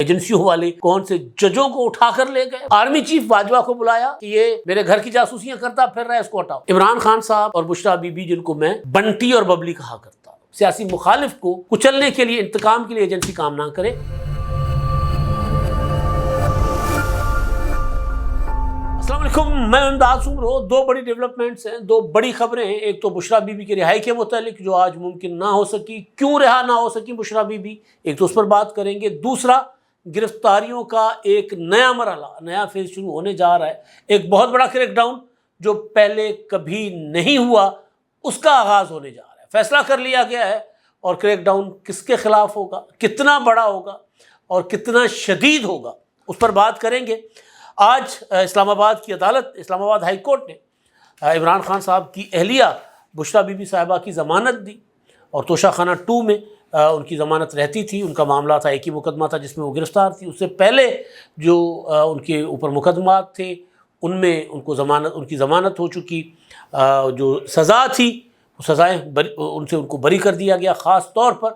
ایجنسیوں والے کون سے ججوں کو اٹھا کر لے گئے، آرمی چیف باجوہ کو بلایا کہ یہ میرے گھر کی جاسوسیاں کرتا پھر رہا ہے، اس کو ہٹاؤ۔ عمران خان صاحب اور بشریٰ بی بی، جن کو میں بنٹی اور ببلی کہا کرتا ہوں، سیاسی مخالف کو کچلنے کے لیے، انتقام کے لیے ایجنسی کام نہ کرے۔ السلام علیکم، میں امداد سمرو۔ دو بڑی ڈیولپمنٹس ہیں، دو بڑی خبریں ہیں۔ ایک تو بشریٰ بی بی کی رہائی کے متعلق جو آج ممکن نہ ہو سکی، کیوں رہا نہ ہو سکی بشریٰ بی بی، ایک تو اس پر بات کریں گے۔ دوسرا، گرفتاریوں کا ایک نیا مرحلہ، نیا فیز شروع ہونے جا رہا ہے۔ ایک بہت بڑا کریک ڈاؤن جو پہلے کبھی نہیں ہوا، اس کا آغاز ہونے جا رہا ہے۔ فیصلہ کر لیا گیا ہے، اور کریک ڈاؤن کس کے خلاف ہوگا، کتنا بڑا ہوگا اور کتنا شدید ہوگا، اس پر بات کریں گے۔ آج اسلام آباد کی عدالت، اسلام آباد ہائی کورٹ نے عمران خان صاحب کی اہلیہ بشریٰ بی بی صاحبہ کی ضمانت دی، اور توشہ خانہ 2 میں ان کی ضمانت رہتی تھی۔ ان کا معاملہ تھا، ایک ہی مقدمہ تھا جس میں وہ گرفتار تھی۔ اس سے پہلے جو ان کے اوپر مقدمات تھے ان میں ان کی ضمانت ہو چکی، جو سزا تھی وہ سزائیں ان کو بری کر دیا گیا۔ خاص طور پر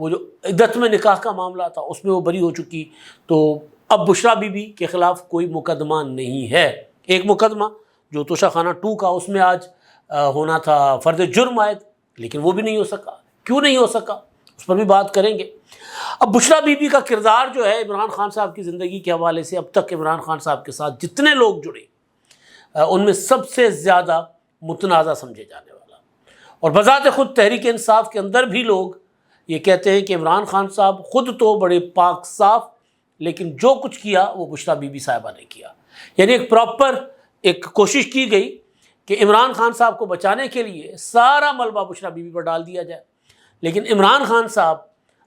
وہ جو عدت میں نکاح کا معاملہ تھا اس میں وہ بری ہو چکی۔ تو اب بشریٰ بی بی کے خلاف کوئی مقدمہ نہیں ہے۔ ایک مقدمہ جو توشہ خانہ 2 کا، اس میں آج ہونا تھا فرد جرم عائد، لیکن وہ بھی نہیں ہو سکا۔ کیوں نہیں ہو سکا، اس پر بھی بات کریں گے۔ اب بشریٰ بی بی کا کردار جو ہے عمران خان صاحب کی زندگی کے حوالے سے، اب تک عمران خان صاحب کے ساتھ جتنے لوگ جڑے ان میں سب سے زیادہ متنازع سمجھے جانے والا، اور بذات خود تحریک انصاف کے اندر بھی لوگ یہ کہتے ہیں کہ عمران خان صاحب خود تو بڑے پاک صاف، لیکن جو کچھ کیا وہ بشریٰ بی بی صاحبہ نے کیا۔ یعنی ایک پراپر کوشش کی گئی کہ عمران خان صاحب کو بچانے کے لیے سارا ملبہ بشریٰ بی بی پر ڈال دیا جائے، لیکن عمران خان صاحب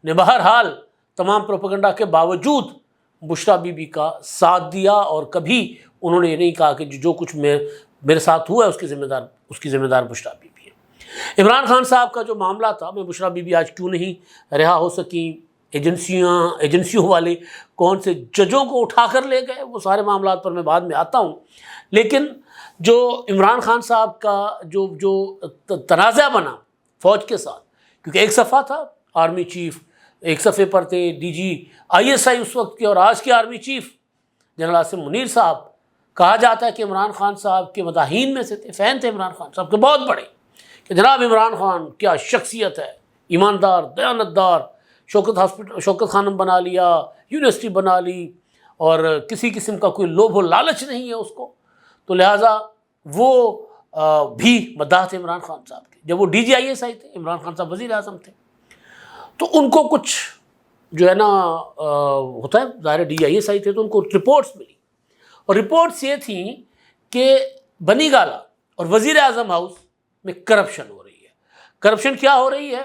نے بہرحال تمام پروپیگنڈا کے باوجود بشریٰ بی بی کا ساتھ دیا، اور کبھی انہوں نے یہ نہیں کہا کہ جو کچھ میرے ساتھ ہوا ہے اس کی ذمہ دار بشریٰ بی بی ہے۔ عمران خان صاحب کا جو معاملہ تھا، میں بشریٰ بی بی آج کیوں نہیں رہا ہو سکیں، ایجنسیوں والے کون سے ججوں کو اٹھا کر لے گئے، وہ سارے معاملات پر میں بعد میں آتا ہوں۔ لیکن جو عمران خان صاحب کا جو تنازع بنا فوج کے ساتھ، کیونکہ ایک صفحہ تھا آرمی چیف، ایک صفحے پر تھے ڈی جی ISI اس وقت کے، اور آج کے army chief general Asim Munir صاحب۔ کہا جاتا ہے کہ عمران خان صاحب کے مداحین میں سے تھے، فین تھے عمران خان صاحب کے بہت بڑے، کہ جناب عمران خان کیا شخصیت ہے، ایماندار، دیانتدار، شوکت خانم بنا لیا، یونیورسٹی بنا لی، اور کسی قسم کا کوئی لوبھ و لالچ نہیں ہے اس کو، تو لہٰذا وہ بھی مداح تھے عمران خان صاحب کے۔ جب وہ DG ISI تھے، عمران خان صاحب وزیر اعظم تھے، تو ان کو کچھ جو ہے نا ہوتا ہے، ظاہر DG ISI تھے تو ان کو رپورٹس ملی، اور رپورٹس یہ تھیں کہ بنی گالہ اور وزیر اعظم ہاؤس میں کرپشن ہو رہی ہے۔ کرپشن کیا ہو رہی ہے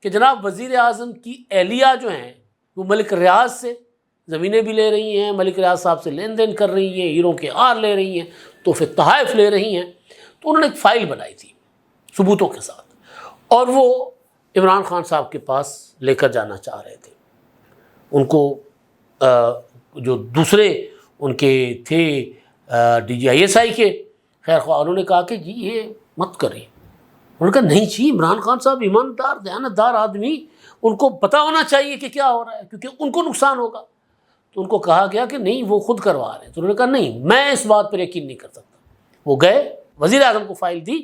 کہ جناب وزیر اعظم کی اہلیہ جو ہیں وہ ملک ریاض سے زمینیں بھی لے رہی ہیں، ملک ریاض صاحب سے لین دین کر رہی ہیں، ہیروں کے آر لے رہی ہیں، تحفے تحائف لے رہی ہیں۔ تو انہوں نے ایک فائل بنائی تھی ثبوتوں کے ساتھ، اور وہ عمران خان صاحب کے پاس لے کر جانا چاہ رہے تھے۔ ان کو جو دوسرے ان کے تھے DG ISI کے خیر خواہ، انہوں نے کہا کہ جی یہ مت کریں۔ انہوں نے کہا نہیں جی، عمران خان صاحب ایماندار دیانتدار آدمی، ان کو پتہ ہونا چاہیے کہ کیا ہو رہا ہے، کیونکہ ان کو نقصان ہوگا۔ تو ان کو کہا گیا کہ نہیں وہ خود کروا رہے ہیں۔ تو انہوں نے کہا نہیں، میں اس بات پر یقین نہیں کر سکتا۔ وہ گئے وزیر اعظم کو فائل دی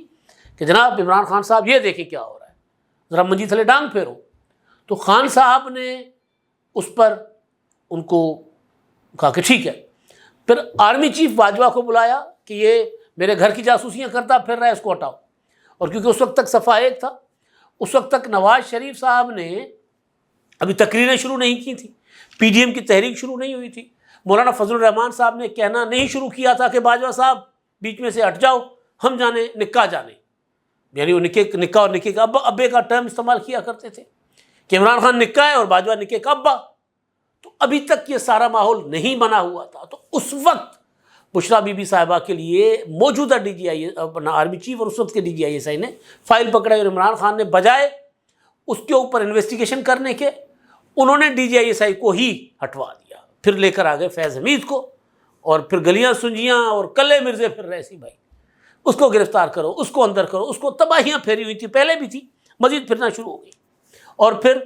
کہ جناب عمران خان صاحب یہ دیکھیں کیا ہو رہا ہے، ذرا منجی تھلے ڈانگ پھیرو۔ تو خان صاحب نے اس پر ان کو کہا کہ ٹھیک ہے۔ پھر آرمی چیف باجوہ کو بلایا کہ یہ میرے گھر کی جاسوسیاں کرتا پھر رہا ہے، اس کو ہٹاؤ۔ اور کیونکہ اس وقت تک صفحہ 1 تھا، اس وقت تک نواز شریف صاحب نے ابھی تقریریں شروع نہیں کی تھیں، PDM کی تحریک شروع نہیں ہوئی تھی، مولانا فضل الرحمان صاحب نے کہنا نہیں شروع کیا تھا کہ باجوہ صاحب بیچ میں سے ہٹ جاؤ، ہم جانے نکاح جانے، یعنی وہ نکاح اور نکاح کا ابے کا ٹرم استعمال کیا کرتے تھے کہ عمران خان نکاح ہے اور باجوہ نکاح کا ابا۔ تو ابھی تک یہ سارا ماحول نہیں بنا ہوا تھا۔ تو اس وقت بشریٰ بی بی صاحبہ کے لیے موجودہ آرمی چیف اور اس وقت کے DG ISI نے فائل پکڑائی، اور عمران خان نے بجائے اس کے اوپر انویسٹیگیشن کرنے کے، انہوں نے DG ISI کو ہی ہٹوا دیا۔ پھر لے کر آ گئے فیض حمید کو، اور پھر گلیاں سنجیاں اور کلے مرزے پھر رہے سی بھائی، اس کو گرفتار کرو، اس کو اندر کرو، اس کو تباہیاں پھیری ہوئی تھی، پہلے بھی تھی، مزید پھرنا شروع ہو گئی۔ اور پھر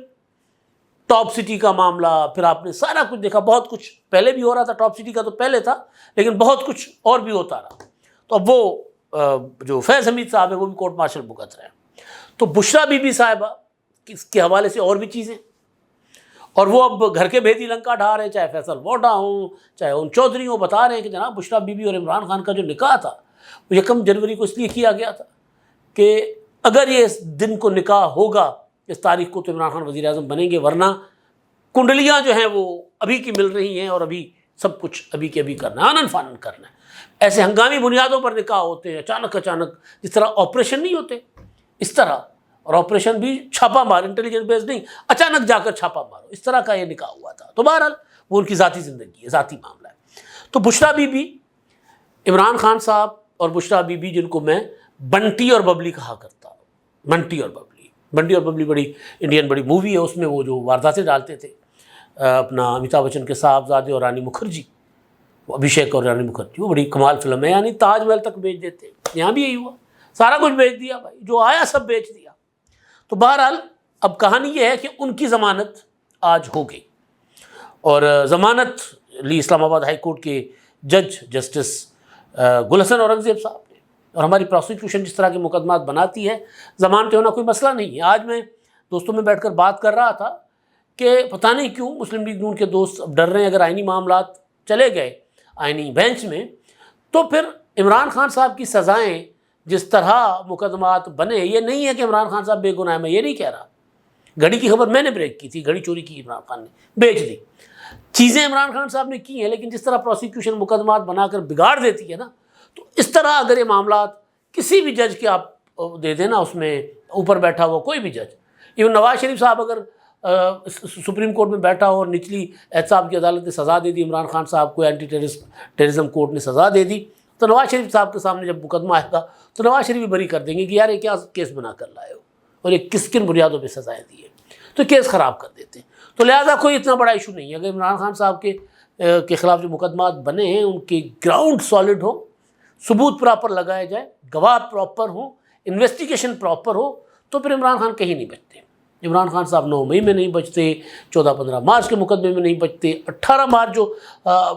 ٹاپ سٹی کا معاملہ، پھر آپ نے سارا کچھ دیکھا، بہت کچھ پہلے بھی ہو رہا تھا، ٹاپ سٹی کا تو پہلے تھا، لیکن بہت کچھ اور بھی ہوتا رہا. تو اب وہ جو فیض حمید صاحب ہے وہ بھی کورٹ مارشل بھگت رہے ہیں. تو بشریٰ بی بی صاحبہ کے حوالے سے اور بھی چیزیں، اور وہ اب گھر کے بھیدی لنکا ڈھا رہے ہیں، چاہے فیصل ووڈا ہوں چاہے ان چودھری ہوں، بتا رہے ہیں کہ جناب بشریٰ بی بی اور عمران خان کا جو نکاح تھا وہ 1 جنوری کو اس لیے کیا گیا تھا کہ اگر یہ اس دن کو نکاح ہوگا اس تاریخ کو تو عمران خان وزیر اعظم بنیں گے، ورنہ کنڈلیاں جو ہیں وہ ابھی کی مل رہی ہیں اور ابھی سب کچھ ابھی کے ابھی کرنا ہے، آنن فانن کرنا ہے. ایسے ہنگامی بنیادوں پر نکاح ہوتے ہیں، اچانک جس طرح آپریشن نہیں ہوتے اس طرح، اور آپریشن بھی چھاپا مار، انٹیلیجنس بیس نہیں، اچانک جا کر چھاپا مارو، اس طرح کا یہ نکاح ہوا تھا. تو بہرحال وہ ان کی ذاتی زندگی ہے، ذاتی معاملہ ہے. تو بشریٰ بی بی، عمران خان صاحب اور بشریٰ بی بی، جن کو میں بنٹی اور ببلی کہا کرتا ہوں، بنٹی اور ببلی بڑی انڈین بڑی مووی ہے، اس میں وہ جو وارداتیں ڈالتے تھے اپنا امیتابھ بچن کے صاحبزادے اور رانی مکھرجی، وہ ابھیشیک اور رانی مکھرجی، وہ بڑی کمال فلم ہے. یعنی تاج محل تک بیچ دیتے، یہاں بھی یہی ہوا، سارا کچھ بیچ دیا بھائی، جو آیا سب بیچ دیا. تو بہرحال اب کہانی یہ ہے کہ ان کی ضمانت آج ہو گئی، اور ضمانت لی اسلام آباد ہائی کورٹ کے جج جسٹس گل حسن اورنگزیب صاحب نے. اور ہماری پروسیکیوشن جس طرح کے مقدمات بناتی ہے، ضمانتیں ہونا کوئی مسئلہ نہیں ہے. آج میں دوستوں میں بیٹھ کر بات کر رہا تھا کہ پتہ نہیں کیوں مسلم لیگ نون کے دوست اب ڈر رہے ہیں، اگر آئینی معاملات چلے گئے آئینی بینچ میں تو پھر عمران خان صاحب کی سزائیں جس طرح مقدمات بنے، یہ نہیں ہے کہ عمران خان صاحب بے گناہ. میں یہ نہیں کہہ رہا، گھڑی کی خبر میں نے بریک کی تھی، گھڑی چوری کی عمران خان نے، بیچ دی. چیزیں عمران خان صاحب نے کی ہیں، لیکن جس طرح پروسیکیوشن مقدمات بنا کر بگاڑ دیتی ہے نا، تو اس طرح اگر یہ معاملات کسی بھی جج کے آپ دے دینا، اس میں اوپر بیٹھا ہوا کوئی بھی جج، ایون نواز شریف صاحب اگر سپریم کورٹ میں بیٹھا ہو اور نچلی احتساب کی عدالت نے سزا دے دی، عمران خان صاحب کو اینٹی ٹیررزم کورٹ نے سزا دے دی، تو نواز شریف صاحب کے سامنے جب مقدمہ آئے گا تو نواز شریف بھی بری کر دیں گے کہ یار یہ کیا کیس بنا کر لائے ہو اور یہ کن بنیادوں پہ سزائیں دی ہیں، تو کیس خراب کر دیتے ہیں. تو لہٰذا کوئی اتنا بڑا ایشو نہیں ہے. اگر عمران خان صاحب کے خلاف جو مقدمات بنے ہیں ان کے گراؤنڈ سالڈ ہو، ثبوت پراپر لگائے جائے، گواہ پراپر ہوں، انویسٹیگیشن پراپر ہو، تو پھر عمران خان کہیں نہیں بچتے. عمران خان صاحب 9 مئی میں نہیں بچتے، 14-15 مارچ کے مقدمے میں نہیں بچتے، 18 مارچ جو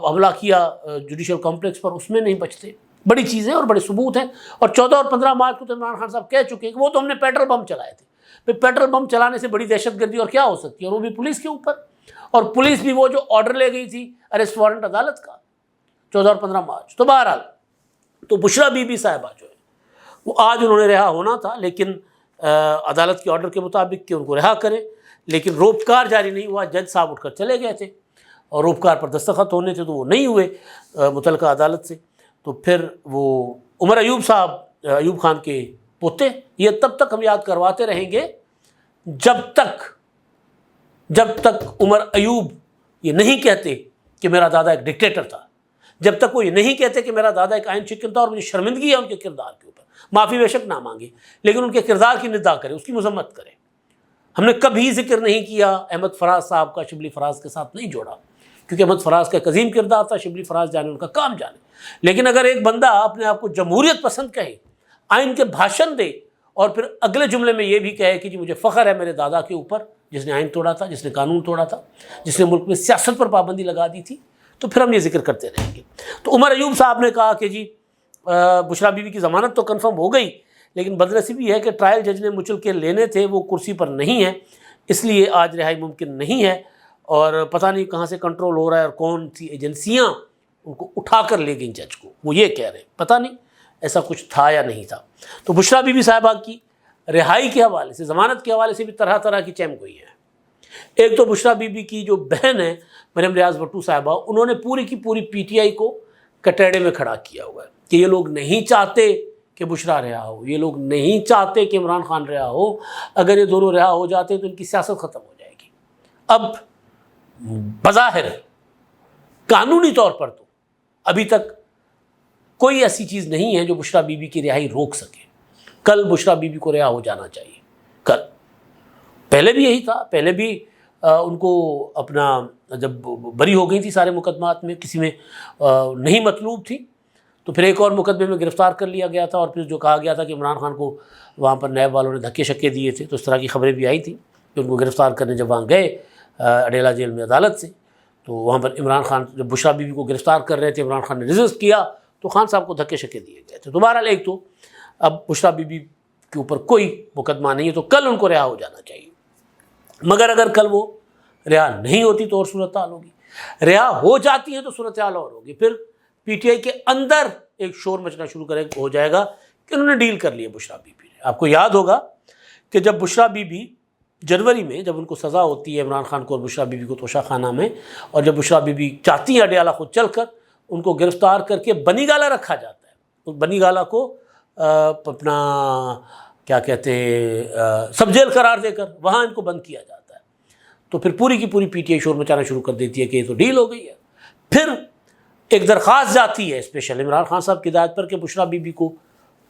حملہ کیا جوڈیشل کمپلیکس پر اس میں نہیں بچتے. بڑی چیزیں اور بڑے ثبوت ہیں. اور 14 اور 15 مارچ کو تو عمران خان صاحب کہہ چکے ہیں کہ وہ تو ہم نے پیٹرول بم چلائے تھے. پھر پیٹرول بم چلانے سے بڑی دہشت گردی اور کیا ہو سکتی ہے، اور وہ بھی پولیس کے اوپر، اور پولیس بھی وہ جو آرڈر لے گئی تھی اریسٹ وارنٹ عدالت کا 14 اور 15 مارچ. تو بہرحال تو بشریٰ بی بی صاحبہ جو ہے وہ آج انہوں نے رہا ہونا تھا، لیکن عدالت کے آرڈر کے مطابق کہ ان کو رہا کریں، لیکن روپکار جاری نہیں ہوا. جج صاحب اٹھ کر چلے گئے تھے اور روپکار پر دستخط ہونے تھے تو وہ نہیں ہوئے متعلقہ عدالت سے. تو پھر وہ عمر ایوب صاحب، ایوب خان کے پوتے، یہ تب تک ہم یاد کرواتے رہیں گے جب تک عمر ایوب یہ نہیں کہتے کہ میرا دادا ایک ڈکٹیٹر تھا، جب تک وہ یہ نہیں کہتے کہ میرا دادا ایک آئین شکن تھا. اور مجھے شرمندگی ہے ان کے کردار کے اوپر، معافی بے شک نہ مانگے، لیکن ان کے کردار کی ندا کرے، اس کی مذمت کرے. ہم نے کبھی ذکر نہیں کیا احمد فراز صاحب کا، شبلی فراز کے ساتھ نہیں جوڑا، کیونکہ احمد فراز کا ایک عظیم کردار تھا، شبلی فراز جانے ان کا کام جانے. لیکن اگر ایک بندہ اپنے آپ کو جمہوریت پسند کہے، آئین کے بھاشن دے، اور پھر اگلے جملے میں یہ بھی کہے کہ جی مجھے فخر ہے میرے دادا کے اوپر جس نے آئین توڑا تھا، جس نے قانون توڑا تھا، جس نے ملک میں سیاست پر پابندی لگا دی تھی، تو پھر ہم یہ ذکر کرتے رہیں گے. تو عمر ایوب صاحب نے کہا کہ جی بشریٰ بی بی کی ضمانت تو کنفرم ہو گئی، لیکن بدنصیبی ہے کہ ٹرائل جج نے مچل کے لینے تھے، وہ کرسی پر نہیں ہے، اس لیے آج رہائی ممکن نہیں ہے. اور پتہ نہیں کہاں سے کنٹرول ہو رہا ہے اور کون سی ایجنسیاں ان کو اٹھا کر لے گئیں جج کو، وہ یہ کہہ رہے ہیں، پتہ نہیں ایسا کچھ تھا یا نہیں تھا. تو بشریٰ بی بی صاحبہ کی رہائی کے حوالے سے، ضمانت کے حوالے سے بھی طرح طرح کی چیم گوئی ہیں. ایک تو بشریٰ بی بی کی جو بہن ہے مریم ریاض بھٹو صاحبہ، انہوں نے پوری کی پوری پی ٹی آئی کو کٹیڑے میں کھڑا کیا ہوا ہے کہ یہ لوگ نہیں چاہتے کہ بشریٰ رہا ہو، یہ لوگ نہیں چاہتے کہ عمران خان رہا ہو. اگر یہ دونوں رہا ہو جاتے تو ان کی سیاست ختم ہو جائے گی. اب بظاہر قانونی طور پر تو ابھی تک کوئی ایسی چیز نہیں ہے جو بشریٰ بی بی کی رہائی روک سکے. کل بشریٰ بی بی کو رہا ہو جانا چاہیے، کل. پہلے بھی یہی تھا، پہلے بھی ان کو اپنا جب بری ہو گئی تھی سارے مقدمات میں، کسی میں نہیں مطلوب تھی، تو پھر ایک اور مقدمے میں گرفتار کر لیا گیا تھا. اور پھر جو کہا گیا تھا کہ عمران خان کو وہاں پر نیب والوں نے دھکے شکے دیے تھے، تو اس طرح کی خبریں بھی آئی تھیں کہ ان کو گرفتار کرنے جب وہاں گئے اڈیالہ جیل میں عدالت سے. تو وہاں پر عمران خان جب بشریٰ بی بی کو گرفتار کر رہے تھے، عمران خان نے ریزسٹ کیا تو خان صاحب کو دھکے شکے دیے گئے تھے. تو بہرحال ایک تو اب بشریٰ بی بی کے اوپر کوئی مقدمہ نہیں ہے تو کل ان کو رہا ہو جانا چاہیے. مگر اگر کل وہ رہا نہیں ہوتی تو اور صورتحال ہوگی، رہا ہو جاتی ہیں تو صورتحال اور ہوگی. پھر پی ٹی آئی کے اندر ایک شور مچنا شروع ہو جائے گا کہ انہوں نے ڈیل کر لیا بشریٰ بی بی نے. آپ کو یاد ہوگا کہ جب بشریٰ بی بی جنوری میں جب ان کو سزا ہوتی ہے عمران خان کو اور بشریٰ بی بی کو توشہ خانہ میں، اور جب بشریٰ بی بی چاہتی ہیں اڈیالہ خود چل کر ان کو گرفتار کر کے بنی گالہ رکھا جاتا ہے. اس بنی گالہ کو اپنا کیا کہتے ہیں سب جیل قرار دے کر وہاں ان کو بند کیا جاتا ہے. تو پھر پوری کی پوری پی ٹی آئی شور مچانا شروع کر دیتی ہے کہ یہ تو ڈیل ہو گئی ہے. پھر ایک درخواست جاتی ہے اسپیشل عمران خان صاحب کی ہدایت پر کہ بشریٰ بی بی کو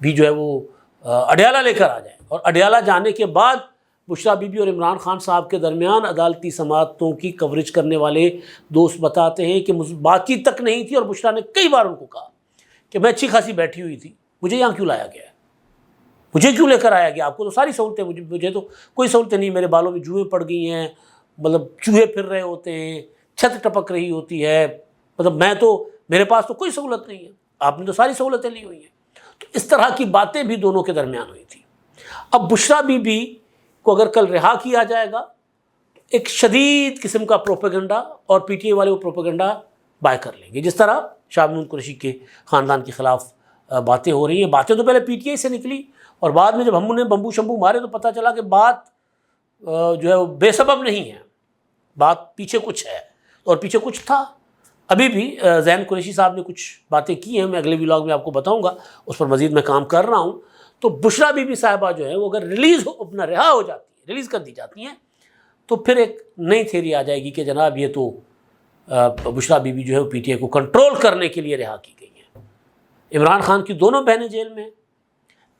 بھی جو ہے وہ اڈیالہ لے کر آ جائیں. اور اڈیالہ جانے کے بعد بشریٰ بی بی اور عمران خان صاحب کے درمیان عدالتی سماعتوں کی کوریج کرنے والے دوست بتاتے ہیں کہ بات چیت تک نہیں تھی، اور بشریٰ نے کئی بار ان کو کہا کہ میں اچھی خاصی بیٹھی ہوئی تھی، مجھے یہاں کیوں لایا گیا ہے، مجھے کیوں لے کر آیا گیا، آپ کو تو ساری سہولتیں، مجھے تو کوئی سہولتیں نہیں، میرے بالوں میں جوئیں پڑ گئی ہیں، مطلب چوہے پھر رہے ہوتے ہیں، چھت ٹپک رہی ہوتی ہے، مطلب میرے پاس تو کوئی سہولت نہیں ہے، آپ نے تو ساری سہولتیں لی ہوئی ہیں. تو اس طرح کی باتیں بھی دونوں کے درمیان ہوئی تھی. اب بشریٰ بی بی کو اگر کل رہا کیا جائے گا تو ایک شدید قسم کا پروپیگنڈا، اور پی ٹی آئی والے وہ پروپیگنڈا بائے کر لیں گے. جس طرح شاہ محمود قریشی کے خاندان کے خلاف باتیں ہو رہی ہیں، باتیں تو پہلے پی ٹی آئی سے نکلی، اور بعد میں جب ہم نے بمبو شمبو مارے تو پتہ چلا کہ بات جو ہے وہ بے سبب نہیں ہے، بات پیچھے کچھ ہے، اور پیچھے کچھ تھا. ابھی بھی زین قریشی صاحب نے کچھ باتیں کی ہیں، میں اگلے ولاگ میں آپ کو بتاؤں گا، اس پر مزید میں کام کر رہا ہوں. تو بشریٰ بی بی صاحبہ جو ہے وہ اگر اپنا رہا ہو جاتی ہے، ریلیز کر دی جاتی ہیں، تو پھر ایک نئی تھیوری آ جائے گی کہ جناب یہ تو بشریٰ بی بی جو ہے وہ پی ٹی آئی کو کنٹرول کرنے کے لیے رہا کی گئی ہیں. عمران خان کی دونوں بہنیں جیل میں،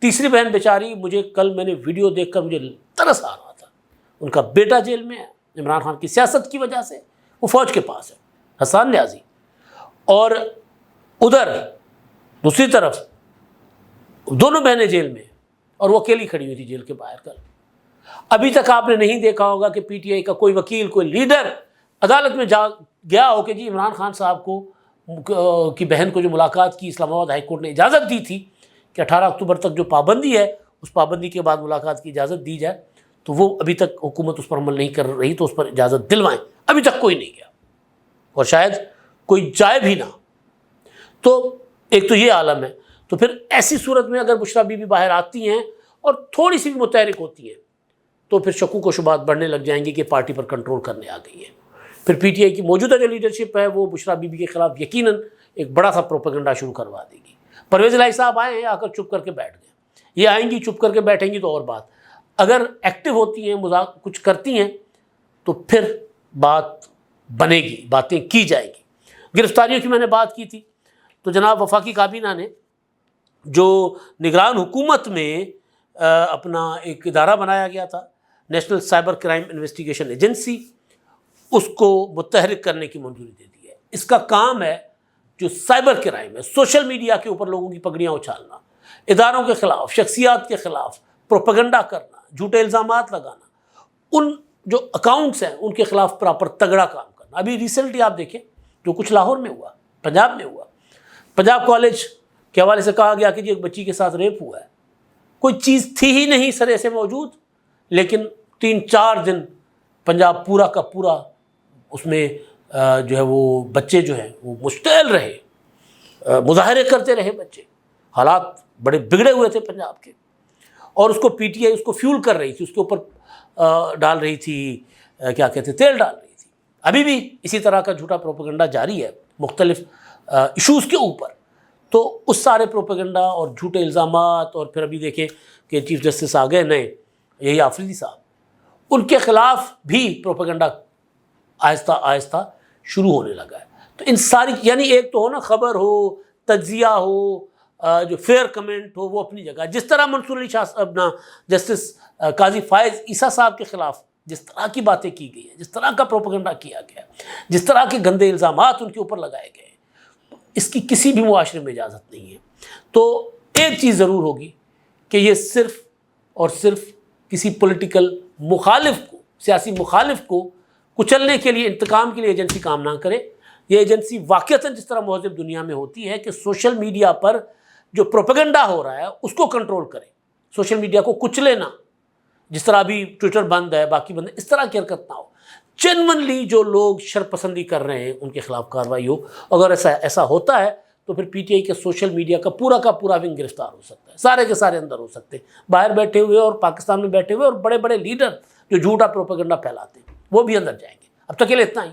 تیسری بہن بیچاری، مجھے کل میں نے ویڈیو دیکھ کر مجھے ترس آ رہا تھا، ان کا بیٹا جیل میں ہے عمران خان کی سیاست کی وجہ سے، وہ فوج کے پاس ہے، حسان نیازی. اور ادھر دوسری طرف دونوں بہنیں جیل میں، اور وہ اکیلی کھڑی ہوئی تھی جیل کے باہر. کل ابھی تک آپ نے نہیں دیکھا ہوگا کہ پی ٹی آئی کا کوئی وکیل، کوئی لیڈر عدالت میں جا گیا ہو کہ جی عمران خان صاحب کو کی بہن کو جو ملاقات کی اسلام آباد ہائی کورٹ نے اجازت دی تھی کہ 18 اکتوبر تک جو پابندی ہے اس پابندی کے بعد ملاقات کی اجازت دی جائے، تو وہ ابھی تک حکومت اس پر عمل نہیں کر رہی، تو اس پر اجازت دلوائیں. ابھی تک کوئی نہیں گیا، اور شاید کوئی جائے بھی نہ. تو ایک تو یہ عالم ہے. تو پھر ایسی صورت میں اگر بشریٰ بی بی باہر آتی ہیں اور تھوڑی سی بھی متحرک ہوتی ہیں تو پھر شکوک و شبہات بڑھنے لگ جائیں گے کہ پارٹی پر کنٹرول کرنے آ گئی ہے. پھر پی ٹی آئی کی موجودہ جو لیڈرشپ ہے وہ بشریٰ بی بی کے خلاف یقیناً ایک بڑا سا پروپیگنڈا شروع کروا دے گی. پرویز الہی صاحب آئے ہیں، آ کر چپ کر کے بیٹھ گئے، یہ آئیں گی چپ کر کے بیٹھیں گی تو اور بات. اگر ایکٹیو ہوتی ہیں، کچھ کرتی ہیں، تو پھر بات بنے گی، باتیں کی جائے گی. گرفتاریوں کی میں نے بات کی تھی، تو جناب وفاقی کابینہ نے جو نگران حکومت میں اپنا ایک ادارہ بنایا گیا تھا، national cyber crime investigation agency, اس کو متحرک کرنے کی منظوری دے دی ہے. اس کا کام ہے جو سائبر کرائم ہے، سوشل میڈیا کے اوپر لوگوں کی پگڑیاں اچھالنا، اداروں کے خلاف، شخصیات کے خلاف پروپیگنڈا کرنا، جھوٹے الزامات لگانا، ان جو اکاؤنٹس ہیں ان کے خلاف پراپر تگڑا کام کرنا. ابھی ریسنٹلی آپ دیکھیں جو کچھ لاہور میں ہوا، پنجاب میں ہوا، پنجاب کالج کے حوالے سے کہا گیا کہ جی ایک بچی کے ساتھ ریپ ہوا ہے، کوئی چیز تھی ہی نہیں سرے سے موجود، لیکن 3-4 دن پنجاب پورا کا پورا اس میں جو ہے وہ بچے جو ہیں وہ مشتعل رہے، مظاہرے کرتے رہے بچے، حالات بڑے بگڑے ہوئے تھے پنجاب کے. اور اس کو پی ٹی آئی اس کو فیول کر رہی تھی، اس کے اوپر ڈال رہی تھی، کیا کہتے تیل ڈال رہی تھی. ابھی بھی اسی طرح کا جھوٹا پروپیگنڈا جاری ہے مختلف ایشوز کے اوپر. تو اس سارے پروپیگنڈا اور جھوٹے الزامات، اور پھر ابھی دیکھیں کہ چیف جسٹس آ گئے نئے، یہی آفریدی صاحب، ان کے خلاف بھی پروپیگنڈا آہستہ آہستہ شروع ہونے لگا ہے. تو ان ساری یعنی ایک تو ہو نا خبر ہو، تجزیہ ہو، جو فیئر کمنٹ ہو، وہ اپنی جگہ. جس طرح منصور علی شاہ اپنا جسٹس قاضی فائز عیسیٰ صاحب کے خلاف جس طرح کی باتیں کی گئی ہیں، جس طرح کا پروپیگنڈا کیا گیا، جس طرح کے گندے الزامات ان کے اوپر لگائے گئے، اس کی کسی بھی معاشرے میں اجازت نہیں ہے. تو ایک چیز ضرور ہوگی کہ یہ صرف اور صرف کسی پولیٹیکل مخالف کو، سیاسی مخالف کو کچلنے کے لیے، انتقام کے لیے ایجنسی کام نہ کرے. یہ ایجنسی واقعتاً جس طرح مہذب دنیا میں ہوتی ہے کہ سوشل میڈیا پر جو پروپیگنڈا ہو رہا ہے اس کو کنٹرول کرے، سوشل میڈیا کو کچلے نہ، جس طرح ابھی ٹویٹر بند ہے، باقی بند ہے، اس طرح کی حرکت نہ ہو. جنونلی جو لوگ شرپسندی کر رہے ہیں ان کے خلاف کارروائی ہو. اگر ایسا ہوتا ہے تو پھر پی ٹی آئی کے سوشل میڈیا کا پورا ونگ گرفتار ہو سکتا ہے، سارے کے سارے اندر ہو سکتے ہیں، باہر بیٹھے ہوئے اور پاکستان میں بیٹھے ہوئے اور بڑے بڑے لیڈر جو جھوٹا پروپیگنڈا پھیلاتے ہیں وہ بھی اندر جائیں گے. اب تک کے لیے اتنا ہی.